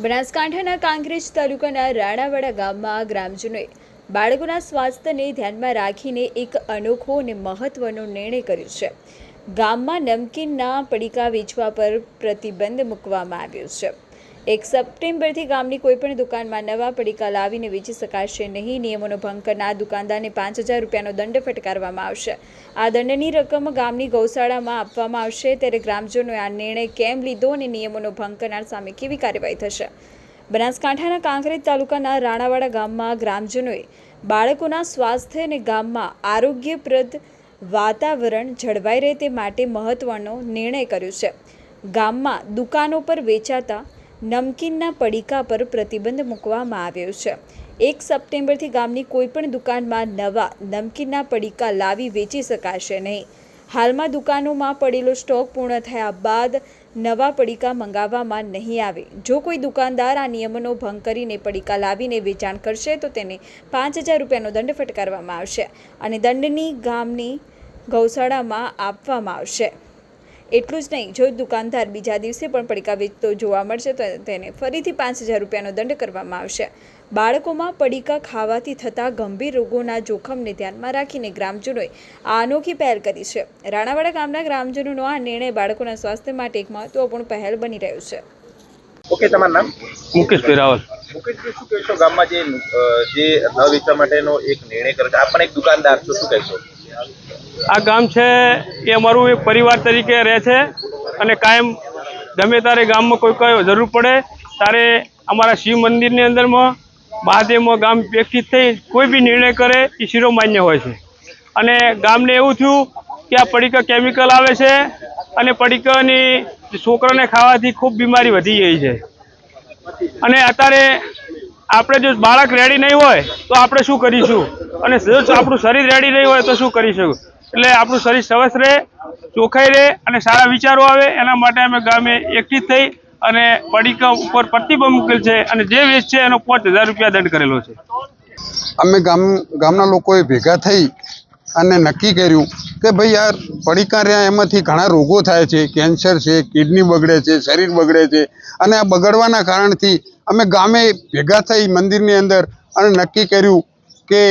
બનાસકાંઠાના કાંકરેજ તાલુકાના રાણાવાડા ગામમાં ગ્રામજનોએ બાળકોના સ્વાસ્થ્યને ધ્યાનમાં રાખીને એક અનોખો અને મહત્વનો નિર્ણય કર્યો છે। ગામમાં નમકીનના પડીકા વેચવા પર પ્રતિબંધ મૂકવામાં આવ્યો છે। 1 સપ્ટેમ્બરથી ગામની કોઈપણ દુકાનમાં નવા પડીકા લાવીને વેચી શકાશે નહીં। નિયમોનો ભંગ કરનાર દુકાનદારને 5000 રૂપિયાનો દંડ ફટકારવામાં આવશે। આ દંડની રકમ ગામની ગૌશાળામાં આપવામાં આવશે। ત્યારે ગ્રામજનોએ આ નિર્ણય કેમ લીધો અને નિયમોનો ભંગ કરનાર સામે કેવી કાર્યવાહી થશે? બનાસકાંઠાના કાંકરેજ તાલુકાના રાણાવાડા ગામમાં ગ્રામજનોએ બાળકોના સ્વાસ્થ્ય અને ગામમાં આરોગ્યપ્રદ વાતાવરણ જળવાઈ રહે તે માટે મહત્વનો નિર્ણય કર્યો છે। ગામમાં દુકાનો પર વેચાતા નમકીનના પડીકા પર પ્રતિબંધ મૂકવામાં આવ્યો છે। 1 સપ્ટેમ્બરથી ગામની કોઈપણ દુકાનમાં નવા નમકીનના પડીકા લાવી વેચી શકાશે નહીં। હાલમાં દુકાનોમાં પડેલો સ્ટોક પૂર્ણ થયા બાદ નવા પડીકા મંગાવવામાં નહીં આવે। જો કોઈ દુકાનદાર આ નિયમોનો ભંગ કરીને પડીકા લાવીને વેચાણ કરશે તો તેને 5000 રૂપિયાનો દંડ ફટકારવામાં આવશે અને દંડની ગામની ગૌશાળામાં આપવામાં આવશે। એટલું જ નહીં, જો દુકાનદાર બીજા દિવસે પણ પડીકા વેચતો જોવા મળશે તો તેને ફરીથી 5000 રૂપિયાનો દંડ કરવામાં આવશે। બાળકોમાં પડીકા ખાવાથી થતા ગંભીર રોગોના જોખમને ધ્યાનમાં રાખીને ગ્રામજનોએ આ અનોખી પહેલ કરી છે। રાણાવાડા ગામના ગ્રામજનોનો આ નિર્ણય બાળકોના સ્વાસ્થ્ય માટે એક મહત્વપૂર્ણ પહેલ બની રહ્યો છે। ઓકે, તમારું નામ? મુકેશ પેરાવલ। મુકેશભાઈ, શું કહેશો ગામમાં જે ન વેચવા માટેનો એક નિર્ણય કર્યો છે? આપ પણ એક દુકાનદાર છો, શું કહેશો? આ ગામ છે એ અમારું એક પરિવાર તરીકે રહે છે અને કાયમ ગમે ત્યારે ગામમાં કોઈ જરૂર પડે ત્યારે અમારા શિવ મંદિરની અંદરમાં મહાદેવમાં ગામ એકઠી થઈ કોઈ બી નિર્ણય કરે એ શિરોમાન્ય હોય છે। અને ગામને એવું થયું કે આ પડીકા કેમિકલ આવે છે અને પડીકાની છોકરાને ખાવાથી ખૂબ બીમારી વધી ગઈ છે। અને અત્યારે આપણે જો બાળક રેડી નહીં હોય તો આપણે શું કરીશું, અને જો આપણું શરીર રેડી નહીં હોય તો શું કરીશું? એટલે આપણું શરીર સ્વસ્થ રહે, ચોખ્ખાઈ રહે અને સારા વિચારો આવે એના માટે અમે ગામે એકઠી થઈ અને પડીકા ઉપર પ્રતિબંધ મૂકેલ છે અને જે વેચ છે એનો 5000 રૂપિયા દંડ કરેલો છે। અમે ગામના લોકોએ ભેગા થઈ અને નક્કી કર્યું કે ભાઈ યાર પડીકા રહ્યા એમાંથી ઘણા રોગો થાય છે, કેન્સર છે, કિડની બગડે છે, શરીર બગડે છે, અને આ બગડવાના કારણથી અમે ગામે ભેગા થઈ મંદિરની અંદર અને નક્કી કર્યું કે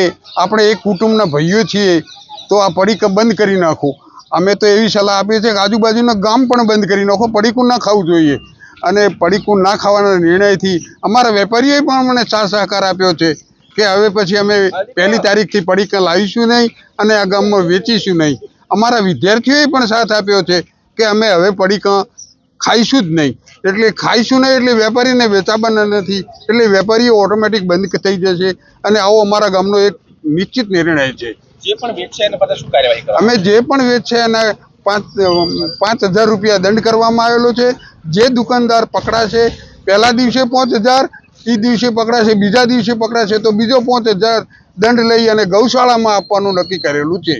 આપણે એક કુટુંબના ભાઈઓ છીએ તો આ પડીકા બંધ કરી નાખો। અમે તો એવી સલાહ આપીએ છીએ કે આજુબાજુના ગામ પણ બંધ કરી નાખો, પડીકું ના ખાવું જોઈએ। અને પડીકું ના ખાવાના નિર્ણયથી અમારા વેપારીઓએ પણ અમને સાથ સહકાર આપ્યો છે કે હવે પછી અમે 1લી તારીખથી પડીકા લાવીશું નહીં અને આ ગામમાં વેચીશું નહીં। અમારા વિદ્યાર્થીઓએ પણ સાથ આપ્યો છે કે અમે હવે પડીકા ખાઈશું જ નહીં। એટલે ખાઈશું નહીં એટલે વેપારીને વેચાવાના નથી, એટલે વેપારીઓ ઓટોમેટિક બંધ થઈ જશે અને આવો અમારા ગામનો એક નિશ્ચિત નિર્ણય છે। જે પણ વેચશે એના પર શું કાર્યવાહી કરવાની? અમે જે પણ વેચશે એના 5000 રૂપિયા દંડ કરવામાં આવેલો છે। જે દુકાનદાર પકડાશે પહેલા દિવસે 5000, એ દિવસે પકડાશે, બીજા દિવસે પકડાશે તો બીજો 5000 દંડ લઈ અને ગૌશાળામાં આપવાનું નક્કી કરેલું છે।